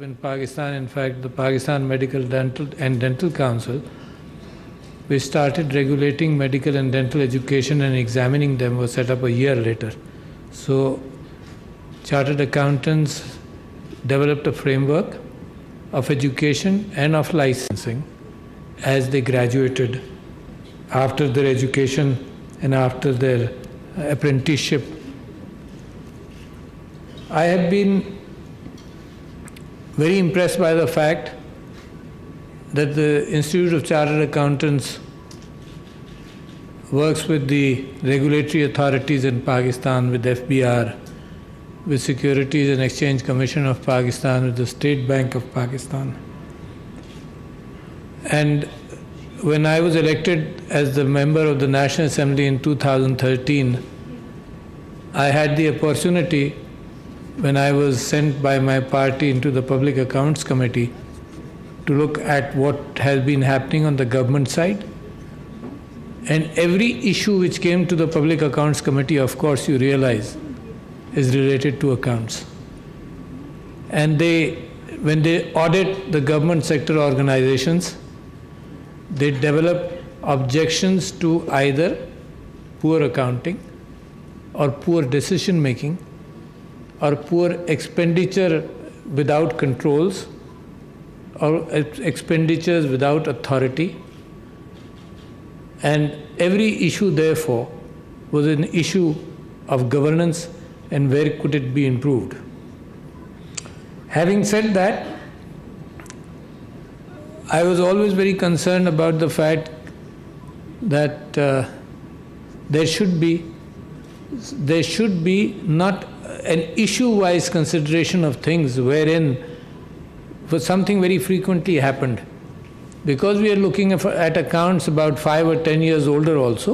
In Pakistan, in fact, the Pakistan Medical Dental Council, we started regulating medical and dental education and examining them was set up a year later. So, chartered accountants developed a framework of education and of licensing as they graduated after their education and after their apprenticeship. I have been very impressed by the fact that the Institute of Chartered Accountants works with the regulatory authorities in Pakistan, with FBR, with Securities and Exchange Commission of Pakistan, with the State Bank of Pakistan. And when I was elected as the member of the National Assembly in 2013, I had the opportunity, when I was sent by my party into the Public Accounts Committee, to look at what has been happening on the government side. And every issue which came to the Public Accounts Committee, of course, you realize, is related to accounts. And when they audit the government sector organizations, they develop objections to either poor accounting or poor decision making or poor expenditure without controls or expenditures without authority. And every issue, therefore, was an issue of governance and where could it be improved. Having said that, I was always very concerned about the fact that there should be not an issue-wise consideration of things wherein something very frequently happened. Because we are looking at accounts about 5 or 10 years older also,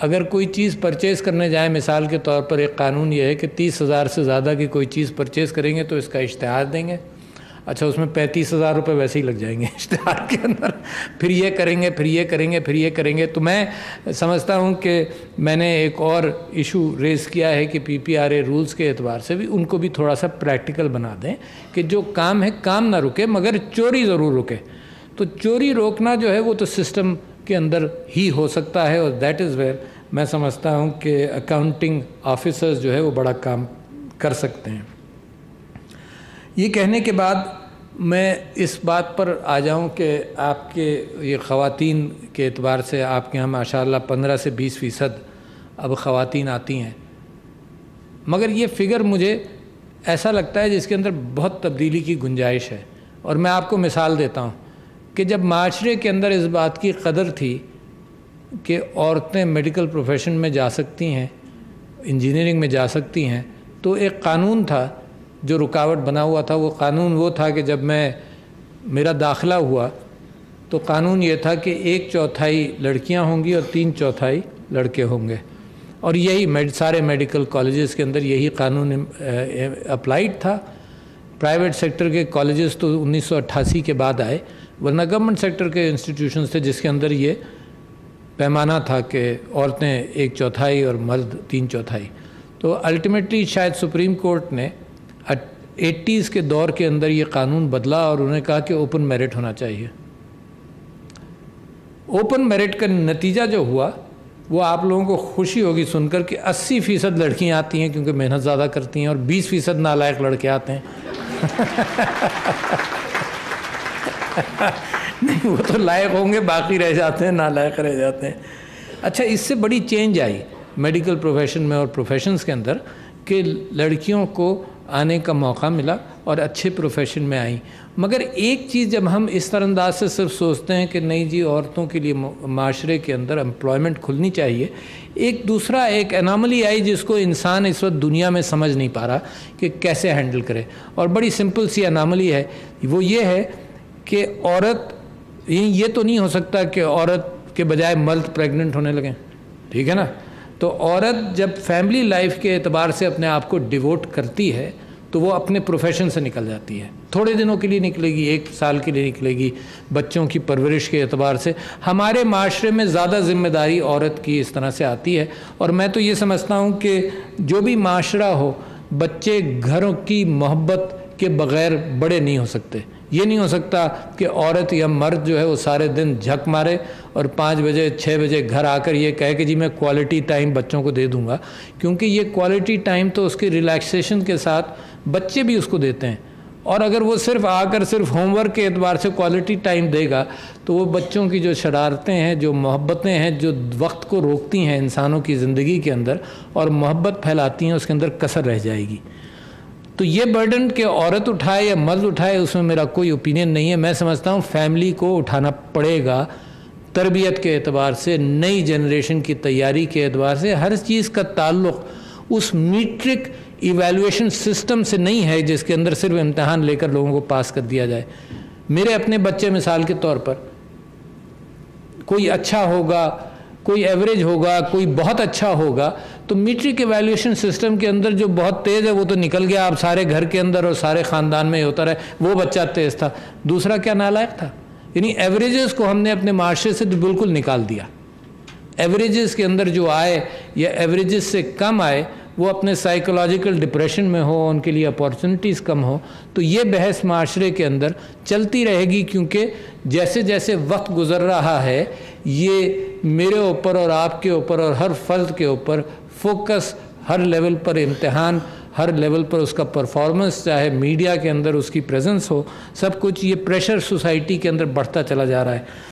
اگر کوئی چیز purchase کرنے جائیں، مثال کے طور پر ایک قانون یہ ہے کہ 30,000 سے زیادہ کی کوئی چیز پرچیز کریں گے تو اس کا اشتہار دیں گے. اچھا، اس میں 35,000 روپے ویسے ہی لگ جائیں گے اشتہار کے اندر، پھر یہ کریں گے، پھر یہ کریں گے، پھر یہ کریں گے. تو میں سمجھتا ہوں کہ میں نے ایک اور ایشو ریز کیا ہے کہ PPRA رولز کے اعتبار سے بھی ان کو بھی تھوڑا سا پریکٹیکل بنا دیں کہ جو کام ہے کام نہ رکے مگر چوری ضرور رکے. تو چوری روکنا جو ہے وہ تو سسٹم کے اندر ہی ہو سکتا ہے، اور دیٹ از ویئر میں سمجھتا ہوں کہ اکاؤنٹنگ آفیسرز جو ہے وہ بڑا کام کر سکتے ہیں. یہ کہنے کے بعد میں اس بات پر آ جاؤں کہ آپ کے یہ خواتین کے اعتبار سے آپ کے یہاں ماشاءاللہ 15 سے 20% اب خواتین آتی ہیں، مگر یہ فگر مجھے ایسا لگتا ہے جس کے اندر بہت تبدیلی کی گنجائش ہے. اور میں آپ کو مثال دیتا ہوں کہ جب معاشرے کے اندر اس بات کی قدر تھی کہ عورتیں میڈیکل پروفیشن میں جا سکتی ہیں، انجینئرنگ میں جا سکتی ہیں، تو ایک قانون تھا جو رکاوٹ بنا ہوا تھا. وہ قانون وہ تھا کہ جب میرا داخلہ ہوا تو قانون یہ تھا کہ 1/4 لڑکیاں ہوں گی اور 3/4 لڑکے ہوں گے. اور یہی سارے میڈیکل کالجز کے اندر یہی قانون اپلائیڈ تھا. پرائیویٹ سیکٹر کے کالجز تو 1988 کے بعد آئے، ورنہ گورنمنٹ سیکٹر کے انسٹیٹیوشنز تھے جس کے اندر یہ پیمانہ تھا کہ عورتیں 1/4 اور مرد 3/4. تو الٹیمیٹلی شاید سپریم کورٹ نے 80s کے دور کے اندر یہ قانون بدلا اور انہوں نے کہا کہ اوپن میرٹ ہونا چاہیے. اوپن میرٹ کا نتیجہ جو ہوا وہ آپ لوگوں کو خوشی ہوگی سن کر کہ 80% لڑکیاں آتی ہیں کیونکہ محنت زیادہ کرتی ہیں، اور 20% نالائق لڑکے آتے ہیں. نہیں، وہ تو لائق ہوں گے، باقی رہ جاتے ہیں، نالائق رہ جاتے ہیں. اچھا، اس سے بڑی چینج آئی میڈیکل پروفیشن میں اور پروفیشنز کے اندر کہ لڑکیوں کو آنے کا موقع ملا اور اچھے پروفیشن میں آئیں. مگر ایک چیز جب ہم اس طرح انداز سے صرف سوچتے ہیں کہ نہیں جی عورتوں کے لیے معاشرے کے اندر امپلائمنٹ کھلنی چاہیے، ایک اناملی آئی جس کو انسان اس وقت دنیا میں سمجھ نہیں پا رہا کہ کیسے ہینڈل کرے. اور بڑی سمپل سی اناملی ہے، وہ یہ ہے کہ عورت، یہ تو نہیں ہو سکتا کہ عورت کے بجائے مرد پریگننٹ ہونے لگیں، ٹھیک ہے نا. تو عورت جب فیملی لائف کے اعتبار سے اپنے آپ کو ڈیووٹ کرتی ہے تو وہ اپنے پروفیشن سے نکل جاتی ہے. تھوڑے دنوں کے لیے نکلے گی، 1 سال کے لیے نکلے گی، بچوں کی پرورش کے اعتبار سے. ہمارے معاشرے میں زیادہ ذمہ داری عورت کی اس طرح سے آتی ہے. اور میں تو یہ سمجھتا ہوں کہ جو بھی معاشرہ ہو، بچے گھروں کی محبت کے بغیر بڑے نہیں ہو سکتے. یہ نہیں ہو سکتا کہ عورت یا مرد جو ہے وہ سارے دن جھک مارے اور 5 بجے 6 بجے گھر آ کر یہ کہے کہ جی میں کوالٹی ٹائم بچوں کو دے دوں گا. کیونکہ یہ کوالٹی ٹائم تو اس کی ریلیکسیشن کے ساتھ بچے بھی اس کو دیتے ہیں. اور اگر وہ صرف آ کر صرف ہوم ورک کے اعتبار سے کوالٹی ٹائم دے گا تو وہ بچوں کی جو شرارتیں ہیں، جو محبتیں ہیں، جو وقت کو روکتی ہیں انسانوں کی زندگی کے اندر اور محبت پھیلاتی ہیں، اس کے اندر کسر رہ جائے گی. تو یہ برڈن کہ عورت اٹھائے یا مرد اٹھائے اس میں میرا کوئی اوپینین نہیں ہے. میں سمجھتا ہوں فیملی کو اٹھانا پڑے گا، تربیت کے اعتبار سے، نئی جنریشن کی تیاری کے اعتبار سے. ہر چیز کا تعلق اس میٹرک ایویلویشن سسٹم سے نہیں ہے جس کے اندر صرف امتحان لے کر لوگوں کو پاس کر دیا جائے. میرے اپنے بچے مثال کے طور پر کوئی اچھا ہوگا، کوئی ایوریج ہوگا، کوئی بہت اچھا ہوگا، تو میٹرک ایویلویشن سسٹم کے اندر جو بہت تیز ہے وہ تو نکل گیا. آپ سارے گھر کے اندر اور سارے خاندان میں ہوتا رہے وہ بچہ تیز تھا، دوسرا کیا نالائق تھا. یعنی ایوریجز کو ہم نے اپنے معاشرے سے بالکل نکال دیا. ایوریجز کے اندر جو آئے یا ایوریجز سے کم آئے وہ اپنے سائیکولوجیکل ڈپریشن میں ہو، ان کے لیے اپارچونٹیز کم ہو. تو یہ بحث معاشرے کے اندر چلتی رہے گی، کیونکہ جیسے جیسے وقت گزر رہا ہے یہ میرے اوپر اور آپ کے اوپر اور ہر فرد کے اوپر فوکس، ہر لیول پر امتحان، ہر لیول پر اس کا پرفارمنس، چاہے میڈیا کے اندر اس کی پریزنس ہو، سب کچھ یہ پریشر سوسائٹی کے اندر بڑھتا چلا جا رہا ہے.